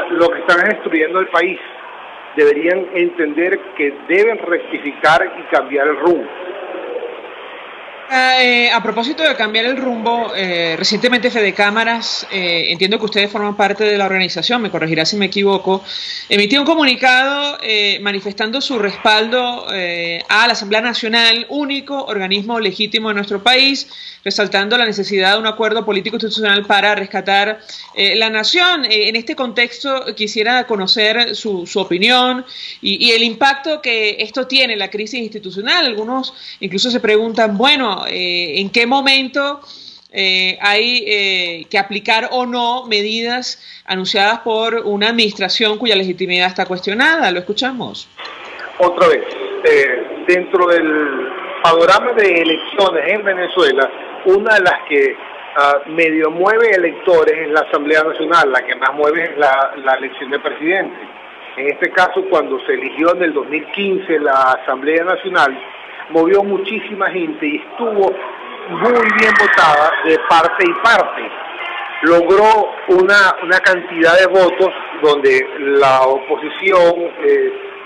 lo que están es destruyendo el país. Deberían entender que deben rectificar y cambiar el rumbo. A propósito de cambiar el rumbo, recientemente Fede Cámaras, entiendo que ustedes forman parte de la organización, me corregirá si me equivoco, emitió un comunicado manifestando su respaldo a la Asamblea Nacional, único organismo legítimo de nuestro país, resaltando la necesidad de un acuerdo político institucional para rescatar la nación. En este contexto quisiera conocer su opinión y el impacto que esto tiene en la crisis institucional. Algunos incluso se preguntan, bueno, ¿en qué momento hay que aplicar o no medidas anunciadas por una administración cuya legitimidad está cuestionada? Lo escuchamos. Otra vez, dentro del panorama de elecciones en Venezuela, una de las que medio mueve electores es la Asamblea Nacional, la que más mueve es la elección de presidente. En este caso, cuando se eligió en el 2015 la Asamblea Nacional, movió muchísima gente y estuvo muy bien votada de parte y parte. Logró una cantidad de votos donde la oposición,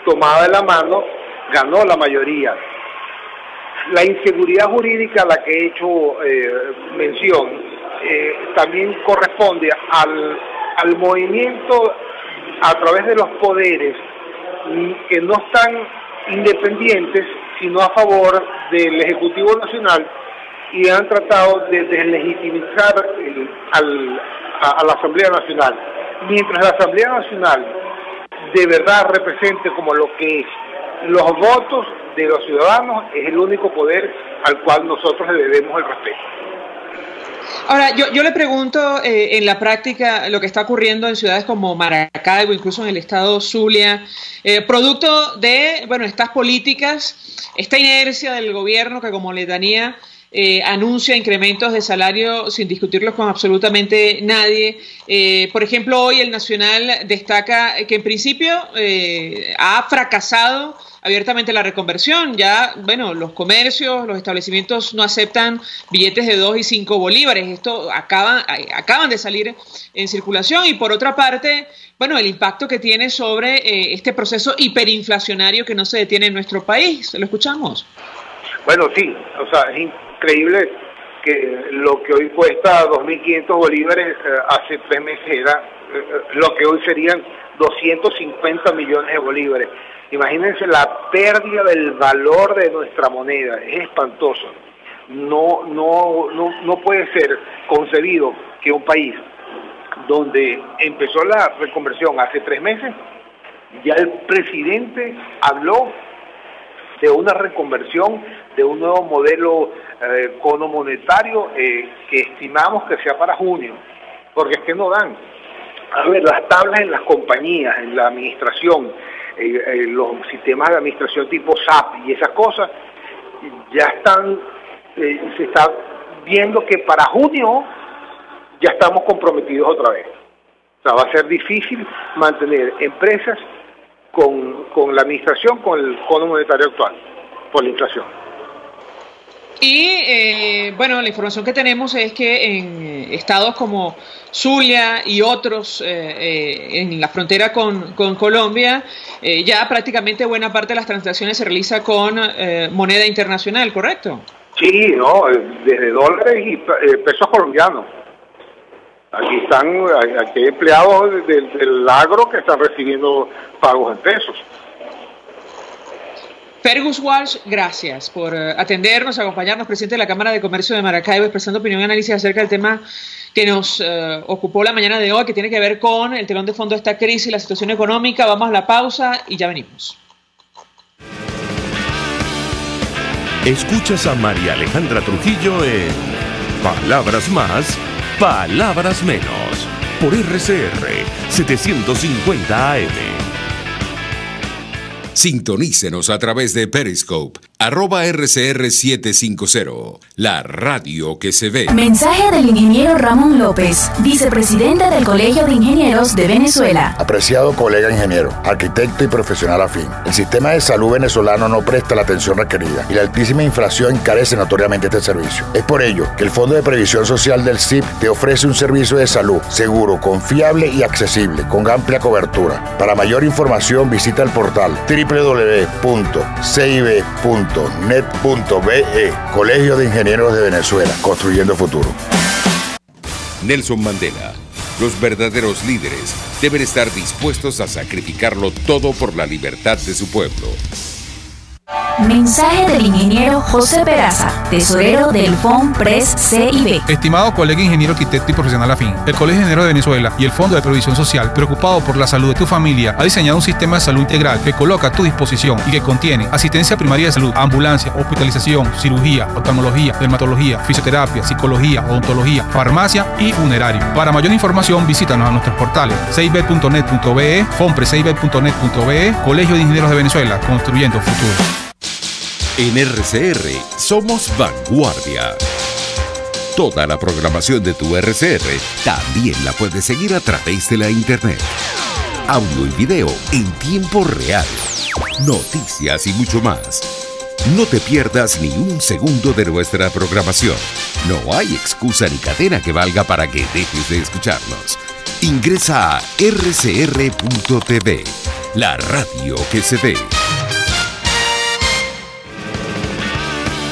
tomada de la mano, ganó la mayoría. La inseguridad jurídica a la que he hecho mención también corresponde al movimiento a través de los poderes que no están independientes, sino a favor del Ejecutivo Nacional, y han tratado de deslegitimizar a la Asamblea Nacional. Mientras la Asamblea Nacional de verdad represente como lo que es los votos de los ciudadanos, es el único poder al cual nosotros le debemos el respeto. Ahora, yo le pregunto, en la práctica, lo que está ocurriendo en ciudades como Maracaibo, incluso en el estado Zulia, producto de, estas políticas, esta inercia del gobierno que como letanía anuncia incrementos de salario sin discutirlos con absolutamente nadie. Por ejemplo, hoy el Nacional destaca que en principio ha fracasado abiertamente la reconversión. Ya, los comercios, los establecimientos no aceptan billetes de 2 y 5 bolívares. Esto acaban de salir en circulación. Y por otra parte, el impacto que tiene sobre este proceso hiperinflacionario que no se detiene en nuestro país. ¿Lo escuchamos? Bueno, sí, es increíble que lo que hoy cuesta 2.500 bolívares hace 3 meses era lo que hoy serían 250 millones de bolívares. Imagínense la pérdida del valor de nuestra moneda, es espantoso. No puede ser concebido que un país donde empezó la reconversión hace 3 meses, ya el presidente habló de una reconversión, de un nuevo modelo economonetario que estimamos que sea para junio, porque es que no dan. A ver, las tablas en las compañías, en la administración, los sistemas de administración tipo SAP y esas cosas, ya están, se está viendo que para junio ya estamos comprometidos otra vez. O sea, va a ser difícil mantener empresas con la administración, con el Fondo Monetario actual, por la inflación. Y la información que tenemos es que en estados como Zulia y otros en la frontera con Colombia, ya prácticamente buena parte de las transacciones se realiza con moneda internacional, ¿correcto? Sí, desde dólares y pesos colombianos. Aquí hay empleados del agro que están recibiendo pagos en pesos. Fergus Walsh, gracias por atendernos, acompañarnos, presidente de la Cámara de Comercio de Maracaibo, expresando opinión y análisis acerca del tema que nos ocupó la mañana de hoy, que tiene que ver con el telón de fondo de esta crisis, la situación económica. Vamos a la pausa y ya venimos. Escuchas a María Alejandra Trujillo en Palabras Más, Palabras Menos, por RCR 750 AM. Sintonícenos a través de Periscope, @RCR750, la radio que se ve. Mensaje del ingeniero Ramón López, vicepresidente del Colegio de Ingenieros de Venezuela. Apreciado colega ingeniero, arquitecto y profesional afín, el sistema de salud venezolano no presta la atención requerida y la altísima inflación encarece notoriamente este servicio. Es por ello que el Fondo de Previsión Social del CIP te ofrece un servicio de salud seguro, confiable y accesible, con amplia cobertura. Para mayor información visita el portal www.cib.net.be, Colegio de Ingenieros de Venezuela, construyendo futuro. Nelson Mandela. Los verdaderos líderes deben estar dispuestos a sacrificarlo todo por la libertad de su pueblo. Mensaje del ingeniero José Peraza, tesorero del FONPRES CIB. Estimado colega ingeniero, arquitecto y profesional afín, el Colegio de Ingenieros de Venezuela y el Fondo de Previsión Social, preocupado por la salud de tu familia, ha diseñado un sistema de salud integral que coloca a tu disposición y que contiene asistencia primaria de salud, ambulancia, hospitalización, cirugía, oftalmología, dermatología, fisioterapia, psicología, odontología, farmacia y funerario. Para mayor información, visítanos a nuestros portales cib.net.be, fonprescib.net.be, Colegio de Ingenieros de Venezuela, construyendo futuro. En RCR somos vanguardia. Toda la programación de tu RCR también la puedes seguir a través de la internet. Audio y video en tiempo real. Noticias y mucho más. No te pierdas ni un segundo de nuestra programación. No hay excusa ni cadena que valga para que dejes de escucharnos. Ingresa a rcr.tv, la radio que se ve.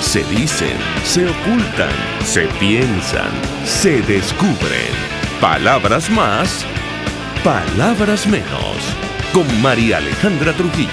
Se dicen, se ocultan, se piensan, se descubren. Palabras más, palabras menos. Con María Alejandra Trujillo.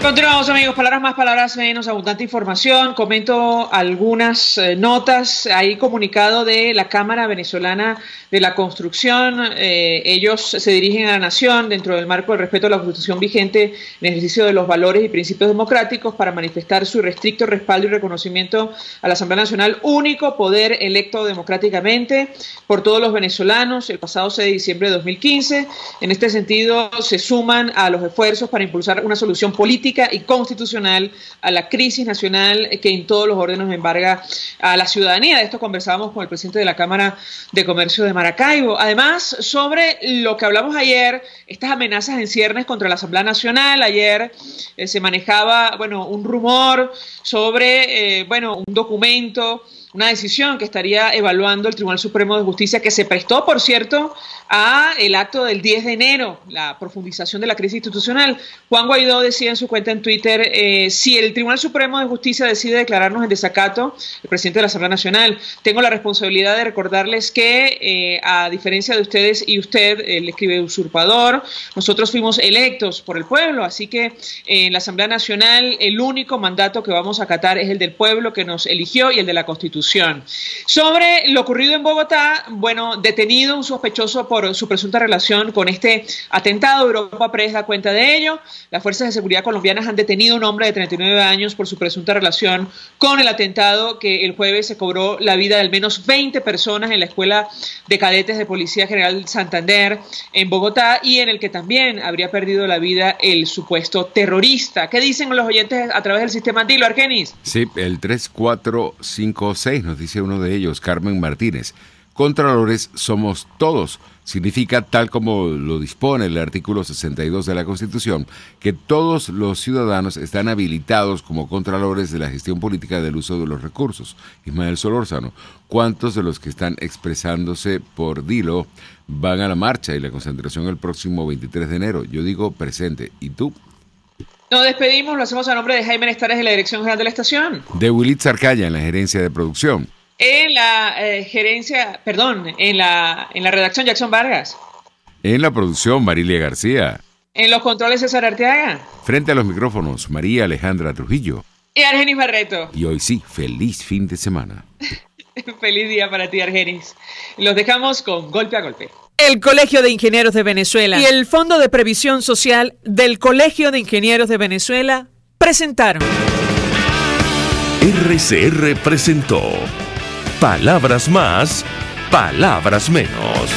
Continuamos, amigos. Palabras más, palabras menos, abundante información. Comento algunas notas. Hay comunicado de la Cámara Venezolana de la Construcción. Ellos se dirigen a la nación dentro del marco del respeto a la Constitución vigente en ejercicio de los valores y principios democráticos para manifestar su irrestricto respaldo y reconocimiento a la Asamblea Nacional, único poder electo democráticamente por todos los venezolanos el pasado 6 de diciembre de 2015. En este sentido, se suman a los esfuerzos para impulsar una solución política y constitucional a la crisis nacional que en todos los órdenes embarga a la ciudadanía. De esto conversábamos con el presidente de la Cámara de Comercio de Maracaibo. Además, sobre lo que hablamos ayer, estas amenazas en ciernes contra la Asamblea Nacional. Ayer se manejaba, un rumor sobre, un documento, una decisión que estaría evaluando el Tribunal Supremo de Justicia, que se prestó, por cierto, a el acto del 10 de enero, la profundización de la crisis institucional. Juan Guaidó decía en su cuenta en Twitter, si el Tribunal Supremo de Justicia decide declararnos en desacato, el presidente de la Asamblea Nacional, tengo la responsabilidad de recordarles que, a diferencia de ustedes y usted, le escribe usurpador, nosotros fuimos electos por el pueblo, así que en la Asamblea Nacional el único mandato que vamos a acatar es el del pueblo que nos eligió y el de la Constitución. Sobre lo ocurrido en Bogotá, detenido un sospechoso por su presunta relación con este atentado. Europa Press da cuenta de ello. Las fuerzas de seguridad colombianas han detenido a un hombre de 39 años por su presunta relación con el atentado que el jueves se cobró la vida de al menos 20 personas en la Escuela de Cadetes de Policía General Santander en Bogotá, y en el que también habría perdido la vida el supuesto terrorista. ¿Qué dicen los oyentes a través del sistema Dilo, Argenis? Sí, el 3456 nos dice uno de ellos, Carmen Martínez. Contralores somos todos. Significa, tal como lo dispone el artículo 62 de la Constitución, que todos los ciudadanos están habilitados como contralores de la gestión política del uso de los recursos. Ismael Solórzano, ¿cuántos de los que están expresándose por Dilo van a la marcha y la concentración el próximo 23 de enero? Yo digo presente. ¿Y tú? Nos despedimos, lo hacemos a nombre de Jaime Nestares de la Dirección General de la Estación. De Wilitz Arcaya en la gerencia de producción. En la en la redacción, Jackson Vargas. En la producción, Marilia García. En los controles, César Arteaga. Frente a los micrófonos, María Alejandra Trujillo. Y Argenis Barreto. Y hoy sí, feliz fin de semana. Feliz día para ti, Argenis. Los dejamos con Golpe a Golpe. El Colegio de Ingenieros de Venezuela y el Fondo de Previsión Social del Colegio de Ingenieros de Venezuela presentaron. RCR presentó Palabras más, palabras menos.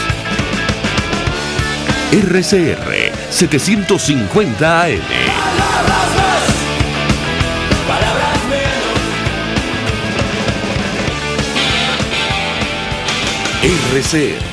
RCR 750 AM. Palabras más, palabras menos. RCR